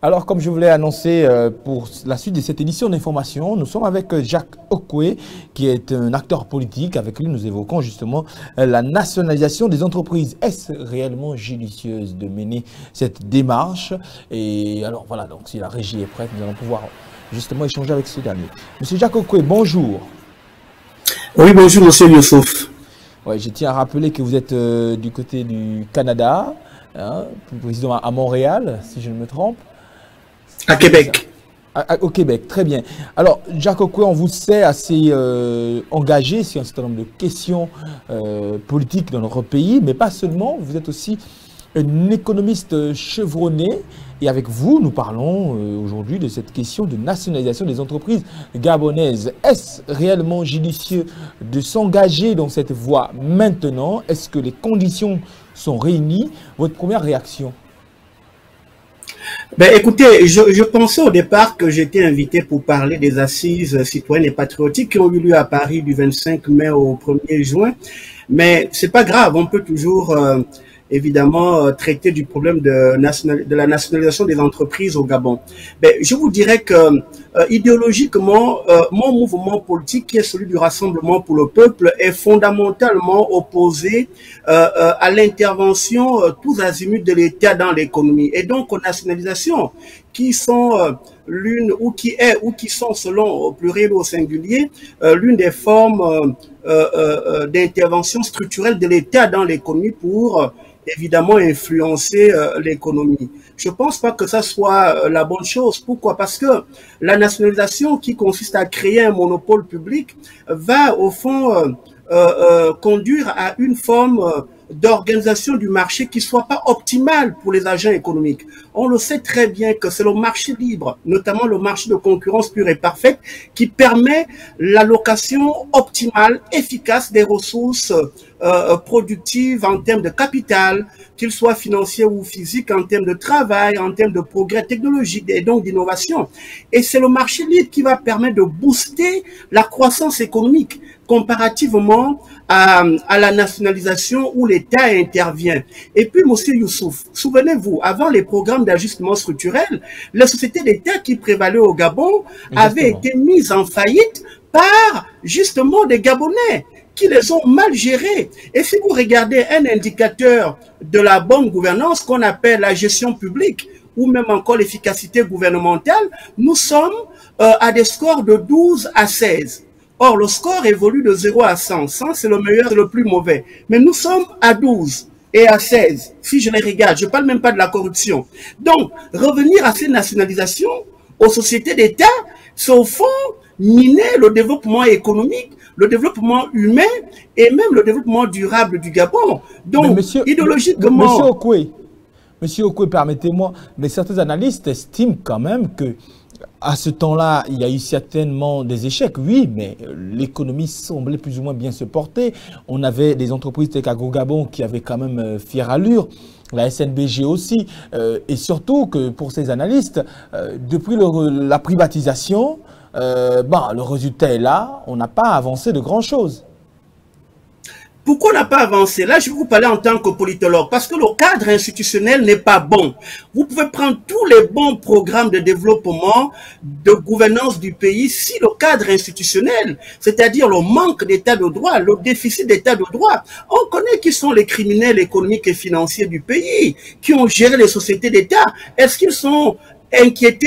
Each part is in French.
Alors, comme je voulais annoncer pour la suite de cette édition d'information, nous sommes avec Jacques Okwe, qui est un acteur politique. Avec lui, nous évoquons justement la nationalisation des entreprises. Est-ce réellement judicieuse de mener cette démarche? Et alors, voilà, donc si la régie est prête, nous allons pouvoir justement échanger avec ce dernier. Monsieur Jacques Okwe, bonjour. Oui, bonjour, monsieur Youssouf. Ouais, je tiens à rappeler que vous êtes du côté du Canada, hein, président à Montréal, si je ne me trompe. À Québec. Au Québec, très bien. Alors, Jacques Okwe, on vous sait assez engagé sur un certain nombre de questions politiques dans notre pays, mais pas seulement. Vous êtes aussi un économiste chevronné. Et avec vous, nous parlons aujourd'hui de cette question de nationalisation des entreprises gabonaises. Est-ce réellement judicieux de s'engager dans cette voie maintenant? Est-ce que les conditions sont réunies? Votre première réaction? Ben, écoutez, je pensais au départ que j'étais invité pour parler des assises citoyennes et patriotiques qui ont eu lieu à Paris du 25 mai au 1er juin. Mais c'est pas grave, on peut toujours évidemment traiter du problème de la nationalisation des entreprises au Gabon. Ben, je vous dirais que idéologiquement, mon mouvement politique, qui est celui du Rassemblement pour le peuple, est fondamentalement opposé à l'intervention tous azimuts de l'État dans l'économie et donc aux nationalisations qui sont l'une ou qui est ou qui sont selon au pluriel ou au singulier l'une des formes d'intervention structurelle de l'État dans l'économie pour évidemment influencer l'économie. Je pense pas que ça soit la bonne chose. Pourquoi? Parce que la nationalisation qui consiste à créer un monopole public va au fond conduire à une forme d'organisation du marché qui soit pas optimale pour les agents économiques. On le sait très bien que c'est le marché libre, notamment le marché de concurrence pure et parfaite, qui permet l'allocation optimale, efficace des ressources productives en termes de capital, qu'il soit financier ou physique, en termes de travail, en termes de progrès technologique et donc d'innovation. Et c'est le marché libre qui va permettre de booster la croissance économique comparativement à la nationalisation où l'État intervient. Et puis, monsieur Youssouf, souvenez-vous, avant les programmes d'ajustement structurel, les sociétés d'État qui prévalaient au Gabon avaient été mises en faillite par justement des Gabonais qui les ont mal gérés. Et si vous regardez un indicateur de la bonne gouvernance qu'on appelle la gestion publique, ou même encore l'efficacité gouvernementale, nous sommes à des scores de 12 à 16. Or, le score évolue de 0 à 100. 100, c'est le meilleur, c'est le plus mauvais. Mais nous sommes à 12 et à 16. Si je les regarde, je ne parle même pas de la corruption. Donc, revenir à ces nationalisations, aux sociétés d'État, c'est au fond miner le développement économique, le développement humain et même le développement durable du Gabon. Donc, idéologiquement... Monsieur Okwe, permettez-moi, mais certains analystes estiment quand même que à ce temps-là, il y a eu certainement des échecs, oui, mais l'économie semblait plus ou moins bien se porter. On avait des entreprises telles qu'Agro-Gabon qui avaient quand même fière allure, la SNBG aussi, et surtout que pour ces analystes, depuis la privatisation, le résultat est là, on n'a pas avancé de grand-chose. Pourquoi on n'a pas avancé? Là, je vais vous parler en tant que politologue, parce que le cadre institutionnel n'est pas bon. Vous pouvez prendre tous les bons programmes de développement, de gouvernance du pays, si le cadre institutionnel, c'est-à-dire le manque d'état de droit, le déficit d'état de droit, on connaît qui sont les criminels économiques et financiers du pays, qui ont géré les sociétés d'État. Est-ce qu'ils sont inquiéter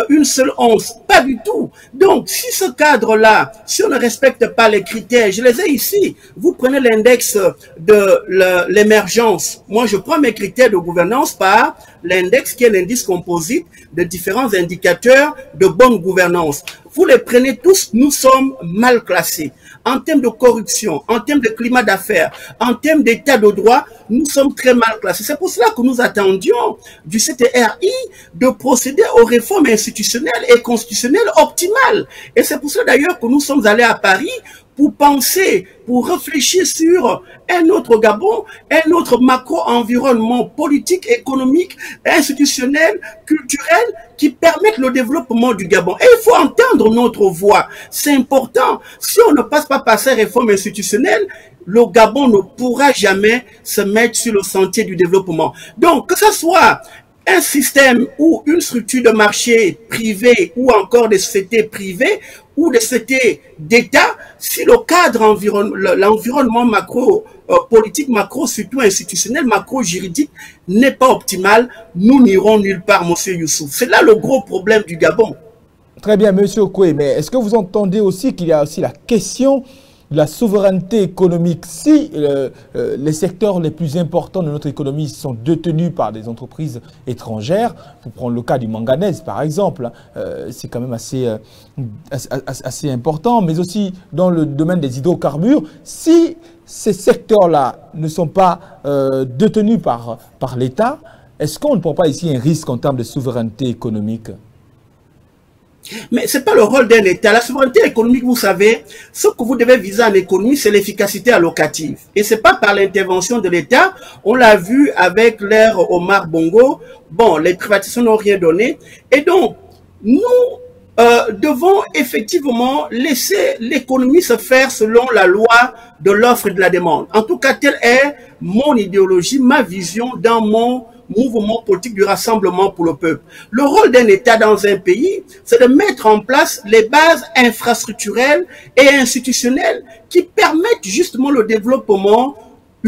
une seule once? Pas du tout. Donc, si ce cadre-là, si on ne respecte pas les critères, je les ai ici, vous prenez l'index de l'émergence. Moi, je prends mes critères de gouvernance par l'index qui est l'indice composite de différents indicateurs de bonne gouvernance. Vous les prenez tous, nous sommes mal classés. En termes de corruption, en termes de climat d'affaires, en termes d'état de droit, nous sommes très mal classés. C'est pour cela que nous attendions du CTRI de procéder aux réformes institutionnelles et constitutionnelles optimales. Et c'est pour cela d'ailleurs que nous sommes allés à Paris pour penser, pour réfléchir sur un autre Gabon, un autre macro-environnement politique, économique, institutionnel, culturel, qui permettent le développement du Gabon. Et il faut entendre notre voix. C'est important. Si on ne passe pas par ces réformes institutionnelles, le Gabon ne pourra jamais se mettre sur le sentier du développement. Donc, que ce soit un système ou une structure de marché privé ou encore des sociétés privées ou des sociétés d'État, si le cadre l'environnement macro politique, macro, surtout institutionnel, macro juridique n'est pas optimal, nous n'irons nulle part, monsieur Youssouf. C'est là le gros problème du Gabon. Très bien, monsieur Okwe, mais est-ce que vous entendez aussi qu'il y a aussi la question de la souveraineté économique? Si les secteurs les plus importants de notre économie sont détenus par des entreprises étrangères, pour prendre le cas du manganèse par exemple, c'est quand même assez important, mais aussi dans le domaine des hydrocarbures, si ces secteurs-là ne sont pas détenus par l'État, est-ce qu'on ne prend pas ici un risque en termes de souveraineté économique? Mais ce n'est pas le rôle d'un État. La souveraineté économique, vous savez, ce que vous devez viser en économie, c'est l'efficacité allocative. Et ce n'est pas par l'intervention de l'État. On l'a vu avec l'ère Omar Bongo. Bon, les privatisations n'ont rien donné. Et donc, nous devons effectivement laisser l'économie se faire selon la loi de l'offre et de la demande. En tout cas, telle est mon idéologie, ma vision dans mon mouvement politique du rassemblement pour le peuple. Le rôle d'un État dans un pays, c'est de mettre en place les bases infrastructurelles et institutionnelles qui permettent justement le développement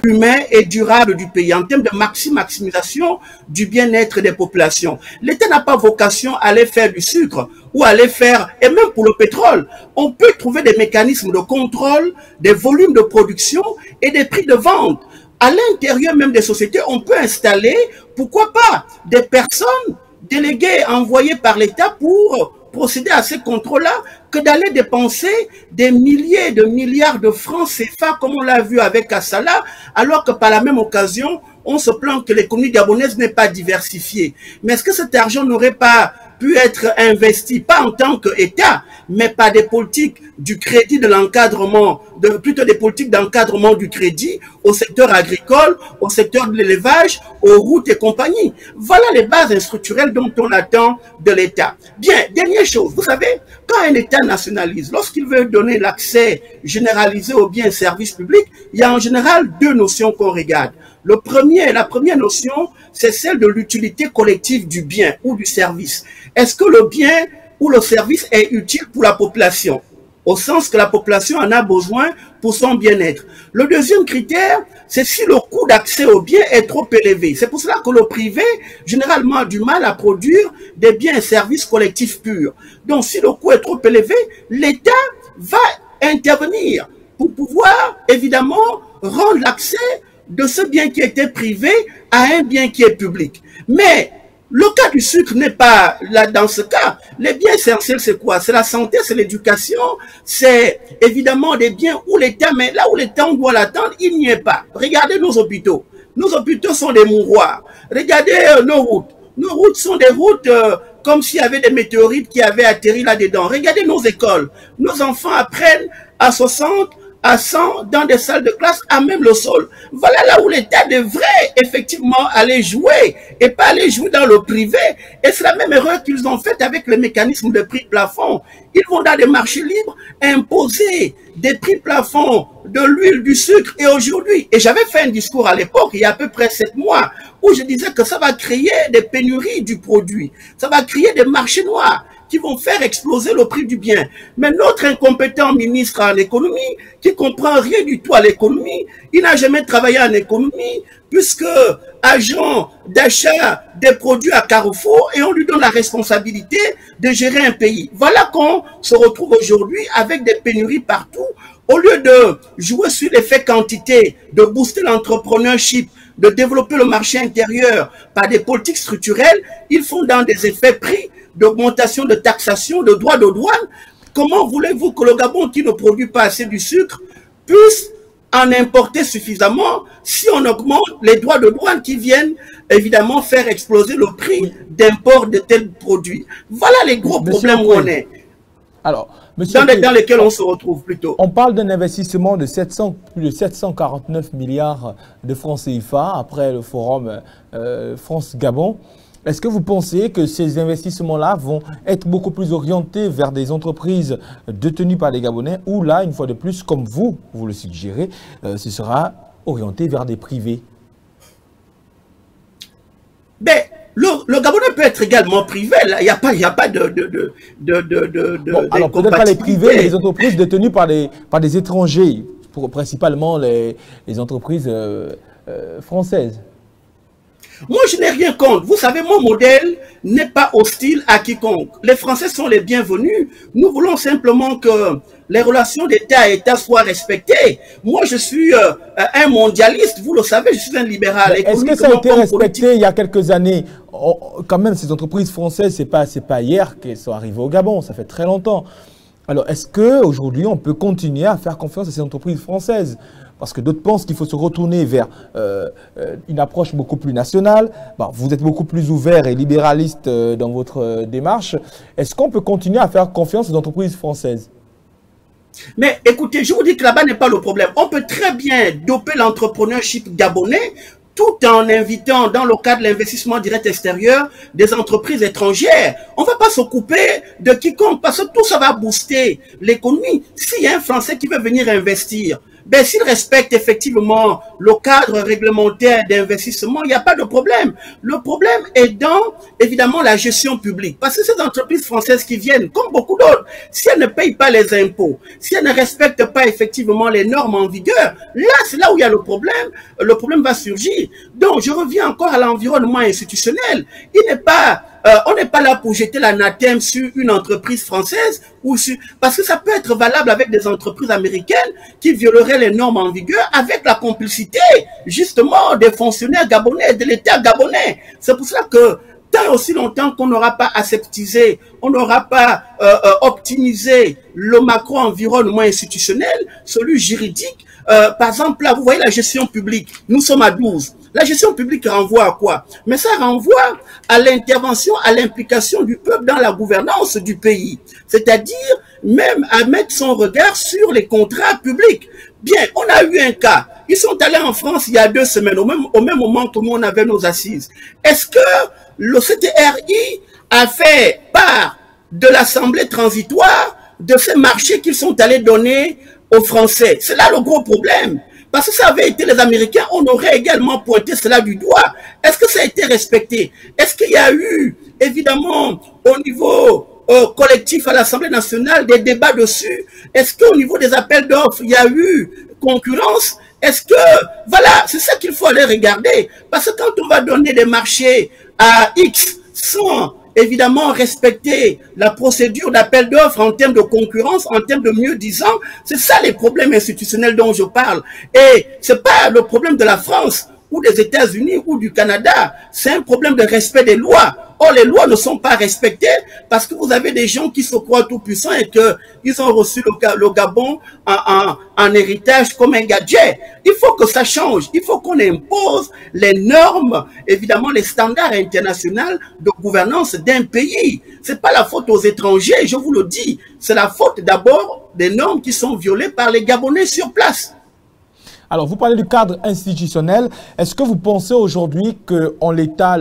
humain et durable du pays en termes de maximisation du bien-être des populations. L'État n'a pas vocation à aller faire du sucre ou à aller faire, et même pour le pétrole, on peut trouver des mécanismes de contrôle des volumes de production et des prix de vente. À l'intérieur même des sociétés, on peut installer, pourquoi pas, des personnes déléguées, envoyées par l'État pour procéder à ces contrôles-là, que d'aller dépenser des milliers de milliards de francs CFA, comme on l'a vu avec Kassala, alors que par la même occasion, on se plaint que l'économie gabonaise n'est pas diversifiée. Mais est-ce que cet argent n'aurait pas pu être investi, pas en tant qu'État, mais par des politiques du crédit, de l'encadrement, plutôt des politiques d'encadrement du crédit au secteur agricole, au secteur de l'élevage, aux routes et compagnie. Voilà les bases structurelles dont on attend de l'État. Bien, dernière chose, vous savez, quand un État nationalise, lorsqu'il veut donner l'accès généralisé aux biens et services publics, il y a en général deux notions qu'on regarde. La première notion, c'est celle de l'utilité collective du bien ou du service. Est-ce que le bien ou le service est utile pour la population, au sens que la population en a besoin pour son bien-être? Le deuxième critère, c'est si le coût d'accès aux biens est trop élevé. C'est pour cela que le privé, généralement, a du mal à produire des biens et services collectifs purs. Donc, si le coût est trop élevé, l'État va intervenir pour pouvoir, évidemment, rendre l'accès de ce bien qui était privé à un bien qui est public. Mais le cas du sucre n'est pas là dans ce cas. Les biens essentiels, c'est quoi? C'est la santé, c'est l'éducation, c'est évidemment des biens où l'État, mais là où l'État, on doit l'attendre, il n'y est pas. Regardez nos hôpitaux. Nos hôpitaux sont des mouroirs. Regardez nos routes. Nos routes sont des routes comme s'il y avait des météorites qui avaient atterri là-dedans. Regardez nos écoles. Nos enfants apprennent à 60, à 100 dans des salles de classe, à même le sol. Voilà là où l'État devrait effectivement aller jouer et pas aller jouer dans le privé. Et c'est la même erreur qu'ils ont faite avec le mécanisme de prix plafond. Ils vont dans des marchés libres imposer des prix plafonds de l'huile, du sucre. Et aujourd'hui, et j'avais fait un discours à l'époque, il y a à peu près 7 mois, où je disais que ça va créer des pénuries du produit. Ça va créer des marchés noirs qui vont faire exploser le prix du bien. Mais notre incompétent ministre en économie, qui comprend rien du tout à l'économie, il n'a jamais travaillé en économie, puisque agent d'achat des produits à Carrefour, et on lui donne la responsabilité de gérer un pays. Voilà qu'on se retrouve aujourd'hui avec des pénuries partout. Au lieu de jouer sur l'effet quantité, de booster l'entrepreneurship, de développer le marché intérieur par des politiques structurelles, ils font dans des effets prix, d'augmentation de taxation, de droits de douane. Comment voulez-vous que le Gabon, qui ne produit pas assez du sucre, puisse en importer suffisamment si on augmente les droits de douane qui viennent évidemment faire exploser le prix d'import de tels produits? Voilà les gros problèmes qu'on est. Alors, dans lesquels on se retrouve plutôt. On parle d'un investissement de plus de 749 milliards de francs CFA après le forum France-Gabon. Est-ce que vous pensez que ces investissements-là vont être beaucoup plus orientés vers des entreprises détenues par les Gabonais ou là, une fois de plus, comme vous le suggérez, ce sera orienté vers des privés? Ben, le Gabonais peut être également privé. Là. Il n'y a pas de bon, alors peut-être pas les privés, mais les entreprises détenues par des étrangers, principalement les entreprises françaises. Moi, je n'ai rien contre. Vous savez, mon modèle n'est pas hostile à quiconque. Les Français sont les bienvenus. Nous voulons simplement que les relations d'État à État soient respectées. Moi, je suis un mondialiste. Vous le savez, je suis un libéral. Est-ce que ça a été respecté il y a quelques années? Quand même, ces entreprises françaises, c'est pas hier qu'elles sont arrivées au Gabon. Ça fait très longtemps. Alors, est-ce qu'aujourd'hui, on peut continuer à faire confiance à ces entreprises françaises? Parce que d'autres pensent qu'il faut se retourner vers une approche beaucoup plus nationale. Bon, vous êtes beaucoup plus ouvert et libéraliste dans votre démarche. Est-ce qu'on peut continuer à faire confiance aux entreprises françaises? Mais écoutez, je vous dis que là-bas n'est pas le problème. On peut très bien doper l'entrepreneurship gabonais tout en invitant, dans le cadre de l'investissement direct extérieur, des entreprises étrangères. On ne va pas s'occuper de quiconque parce que tout ça va booster l'économie. S'il y a un Français qui veut venir investir, ben, s'il respecte effectivement le cadre réglementaire d'investissement, il n'y a pas de problème. Le problème est dans, évidemment, la gestion publique. Parce que ces entreprises françaises qui viennent, comme beaucoup d'autres, si elles ne payent pas les impôts, si elles ne respectent pas effectivement les normes en vigueur, là, c'est là où il y a le problème va surgir. Donc, je reviens encore à l'environnement institutionnel. On n'est pas là pour jeter l'anathème sur une entreprise française parce que ça peut être valable avec des entreprises américaines qui violeraient les normes en vigueur avec la complicité, justement, des fonctionnaires gabonais, de l'État gabonais. C'est pour cela que tant aussi longtemps qu'on n'aura pas aseptisé, on n'aura pas optimisé le macro-environnement institutionnel, celui juridique. Par exemple, là, vous voyez la gestion publique. Nous sommes à 12. La gestion publique renvoie à quoi? Mais ça renvoie à l'intervention, à l'implication du peuple dans la gouvernance du pays. C'est-à-dire même à mettre son regard sur les contrats publics. Bien, on a eu un cas. Ils sont allés en France il y a 2 semaines, au même moment que nous, on avait nos assises. Est-ce que le CTRI a fait part de l'Assemblée transitoire de ces marchés qu'ils sont allés donner aux Français? C'est là le gros problème. Parce que ça avait été les Américains, on aurait également pointé cela du doigt. Est-ce que ça a été respecté? Est-ce qu'il y a eu, évidemment, au niveau collectif à l'Assemblée nationale, des débats dessus? Est-ce qu'au niveau des appels d'offres, il y a eu concurrence? Est-ce que, voilà, c'est ça qu'il faut aller regarder. Parce que quand on va donner des marchés à X sans évidemment respecter la procédure d'appel d'offres en termes de concurrence, en termes de mieux-disant, c'est ça les problèmes institutionnels dont je parle. Et c'est pas le problème de la France ou des États-Unis ou du Canada, c'est un problème de respect des lois. Or, les lois ne sont pas respectées parce que vous avez des gens qui se croient tout puissants et qu'ils ont reçu le Gabon en héritage comme un gadget. Il faut que ça change. Il faut qu'on impose les normes, évidemment les standards internationaux de gouvernance d'un pays. C'est pas la faute aux étrangers, je vous le dis. C'est la faute d'abord des normes qui sont violées par les Gabonais sur place. Alors, vous parlez du cadre institutionnel. Est-ce que vous pensez aujourd'hui qu'en l'État,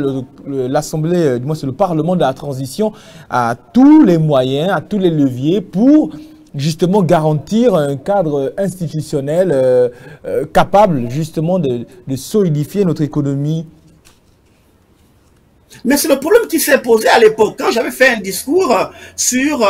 l'Assemblée, du moins c'est le Parlement de la transition, a tous les moyens, a tous les leviers pour justement garantir un cadre institutionnel capable justement de solidifier notre économie? Mais c'est le problème qui s'est posé à l'époque, quand j'avais fait un discours sur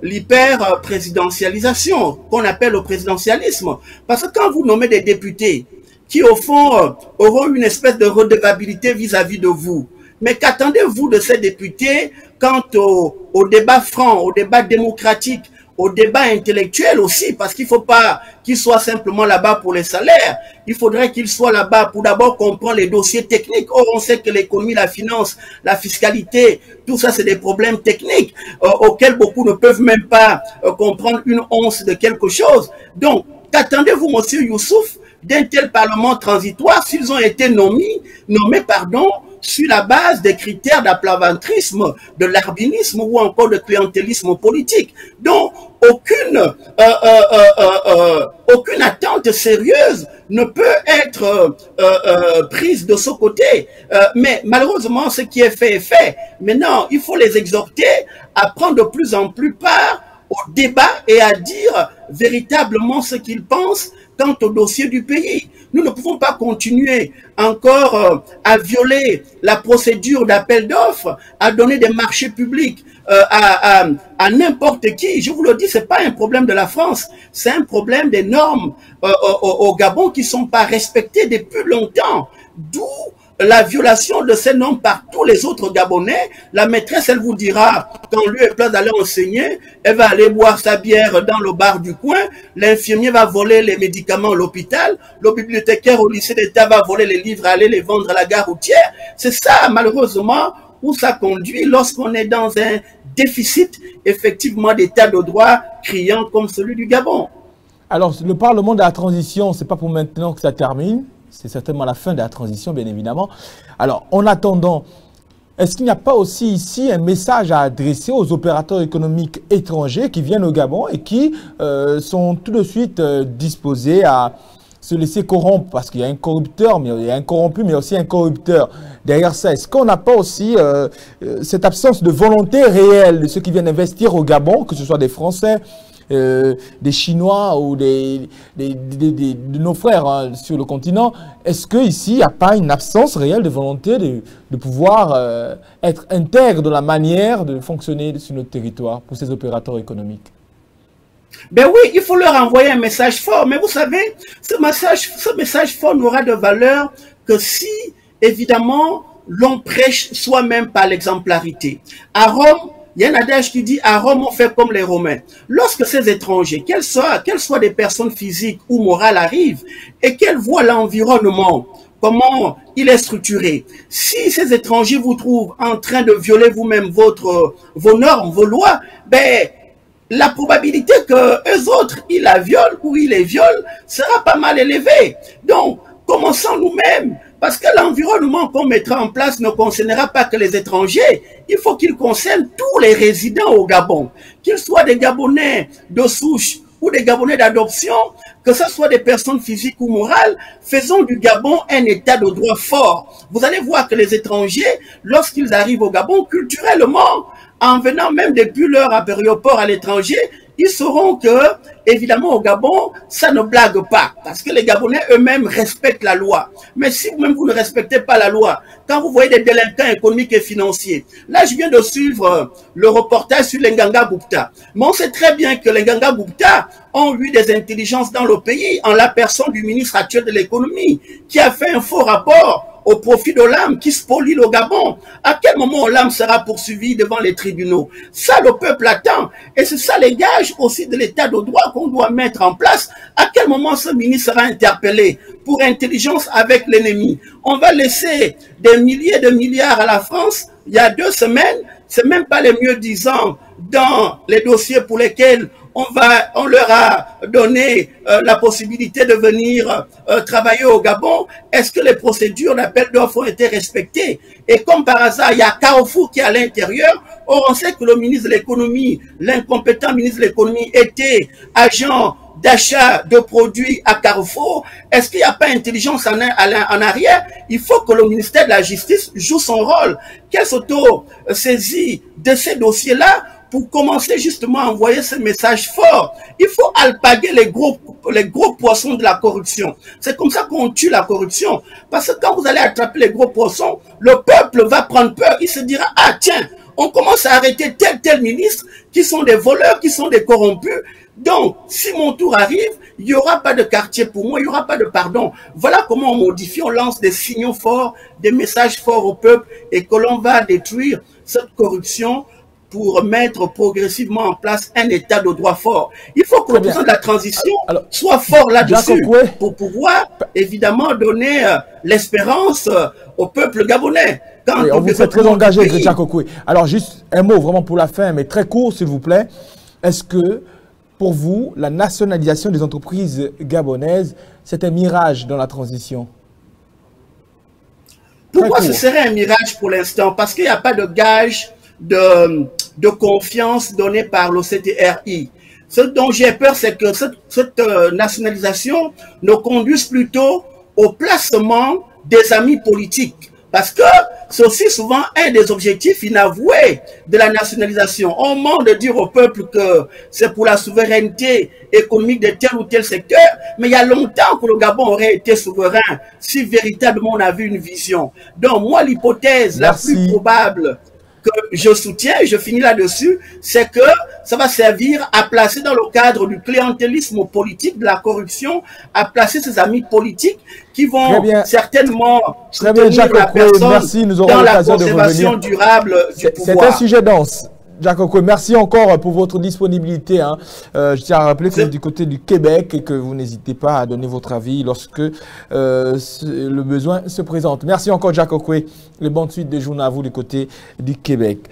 l'hyper-présidentialisation, qu'on appelle le présidentialisme. Parce que quand vous nommez des députés qui, au fond, auront une espèce de redevabilité vis-à-vis de vous, mais qu'attendez-vous de ces députés quant au débat franc, au débat démocratique, au débat intellectuel aussi, parce qu'il ne faut pas qu'ils soient simplement là-bas pour les salaires. Il faudrait qu'ils soient là-bas pour d'abord comprendre les dossiers techniques. Or, on sait que l'économie, la finance, la fiscalité, tout ça, c'est des problèmes techniques auxquels beaucoup ne peuvent même pas comprendre une once de quelque chose. Donc, qu'attendez-vous, monsieur Youssouf, d'un tel parlement transitoire s'ils ont été nommés, sur la base des critères d'aplaventrisme, de larbinisme ou encore de clientélisme politique. Donc, aucune attente sérieuse ne peut être prise de ce côté. Mais malheureusement, ce qui est fait. Maintenant, il faut les exhorter à prendre de plus en plus part au débat et à dire véritablement ce qu'ils pensent quant au dossier du pays. Nous ne pouvons pas continuer encore à violer la procédure d'appel d'offres, à donner des marchés publics à n'importe qui. Je vous le dis, c'est pas un problème de la France, c'est un problème des normes au Gabon qui sont pas respectées depuis longtemps. D'où la violation de ces normes par tous les autres Gabonais. La maîtresse, elle vous dira, quand lui est place d'aller enseigner, elle va aller boire sa bière dans le bar du coin, l'infirmier va voler les médicaments à l'hôpital, le bibliothécaire au lycée d'État va voler les livres, aller les vendre à la gare routière. C'est ça, malheureusement, où ça conduit lorsqu'on est dans un déficit, effectivement, d'état de droit criant comme celui du Gabon. Alors, le Parlement de la transition, c'est pas pour maintenant que ça termine. C'est certainement la fin de la transition, bien évidemment. Alors, en attendant, est-ce qu'il n'y a pas aussi ici un message à adresser aux opérateurs économiques étrangers qui viennent au Gabon et qui sont tout de suite disposés à se laisser corrompre? Parce qu'il y a un corrupteur, mais il y a un corrompu, mais aussi un corrupteur. Derrière ça, est-ce qu'on n'a pas aussi cette absence de volonté réelle de ceux qui viennent investir au Gabon, que ce soit des Français, des Chinois ou de nos frères hein, sur le continent? Est-ce qu'ici, il n'y a pas une absence réelle de volonté de pouvoir être intègre dans la manière de fonctionner sur notre territoire pour ces opérateurs économiques? Ben oui, il faut leur envoyer un message fort. Mais vous savez, ce message fort n'aura de valeur que si, évidemment, l'on prêche soi-même par l'exemplarité. À Rome, il y a un adage qui dit, à Rome, on fait comme les Romains. Lorsque ces étrangers, qu'elles soient des personnes physiques ou morales, arrivent et qu'elles voient l'environnement, comment il est structuré, si ces étrangers vous trouvent en train de violer vous-même vos normes, vos lois, ben, la probabilité que eux autres, ils la violent ou ils les violent sera pas mal élevée. Donc, commençons nous-mêmes. Parce que l'environnement qu'on mettra en place ne concernera pas que les étrangers. Il faut qu'il concerne tous les résidents au Gabon. Qu'ils soient des Gabonais de souche ou des Gabonais d'adoption, que ce soit des personnes physiques ou morales, faisons du Gabon un état de droit fort. Vous allez voir que les étrangers, lorsqu'ils arrivent au Gabon, culturellement, en venant même depuis leur aéroport à l'étranger, ils sauront que, évidemment, au Gabon, ça ne blague pas. Parce que les Gabonais eux-mêmes respectent la loi. Mais si vous-même, vous ne respectez pas la loi, quand vous voyez des délinquants économiques et financiers, là, je viens de suivre le reportage sur les Nganga Gupta. Mais on sait très bien que les Nganga Gupta ont eu des intelligences dans le pays, en la personne du ministre actuel de l'économie, qui a fait un faux rapport au profit d'Olam qui spolie le Gabon. À quel moment Olam sera poursuivi devant les tribunaux? Ça, le peuple attend. Et c'est ça les gages aussi de l'état de droit qu'on doit mettre en place. À quel moment ce ministre sera interpellé pour intelligence avec l'ennemi? On va laisser des milliers de milliards à la France. Il y a 2 semaines, c'est même pas les mieux disants dans les dossiers pour lesquels on leur a donné la possibilité de venir travailler au Gabon. Est-ce que les procédures d'appel d'offres ont été respectées? Et comme par hasard, il y a Carrefour qui est à l'intérieur. Or, on sait que le ministre de l'économie, l'incompétent ministre de l'économie, était agent d'achat de produits à Carrefour. Est-ce qu'il n'y a pas intelligence en arrière? Il faut que le ministère de la Justice joue son rôle. Qu'elle s'auto-saisit de ces dossiers-là pour commencer justement à envoyer ce message fort. Il faut alpaguer les gros poissons de la corruption. C'est comme ça qu'on tue la corruption. Parce que quand vous allez attraper les gros poissons, le peuple va prendre peur. Il se dira, ah tiens, on commence à arrêter tel ministre qui sont des voleurs, qui sont des corrompus. Donc, si mon tour arrive, il n'y aura pas de quartier pour moi, il n'y aura pas de pardon. Voilà comment on modifie, on lance des signaux forts, des messages forts au peuple et que l'on va détruire cette corruption pour mettre progressivement en place un état de droit fort. Il faut que le président de la transition soit fort là-dessus pour pouvoir, évidemment, donner l'espérance au peuple gabonais. Oui, on vous fait très engagé, Chrétien Kokoué. Alors, juste un mot vraiment pour la fin, mais très court, s'il vous plaît. Est-ce que, pour vous, la nationalisation des entreprises gabonaises, c'est un mirage dans la transition? Pourquoi ce serait un mirage pour l'instant? Parce qu'il n'y a pas de gage de confiance donnée par le CTRI. Ce dont j'ai peur, c'est que cette nationalisation nous conduise plutôt au placement des amis politiques. Parce que c'est aussi souvent un des objectifs inavoués de la nationalisation. On ment de dire au peuple que c'est pour la souveraineté économique de tel ou tel secteur, mais il y a longtemps que le Gabon aurait été souverain si véritablement on avait une vision. Donc moi, l'hypothèse la plus probable que je soutiens, et je finis là-dessus, c'est que ça va servir à placer dans le cadre du clientélisme politique, de la corruption, à placer ses amis politiques qui vont certainement soutenir la personne dans la conservation durable du pouvoir. C'est un sujet dense. Jacques Okoye, merci encore pour votre disponibilité. Hein. Je tiens à rappeler que vous êtes du côté du Québec et que vous n'hésitez pas à donner votre avis lorsque le besoin se présente. Merci encore, Jacques Okoye. Les bonnes suites de journée à vous du côté du Québec.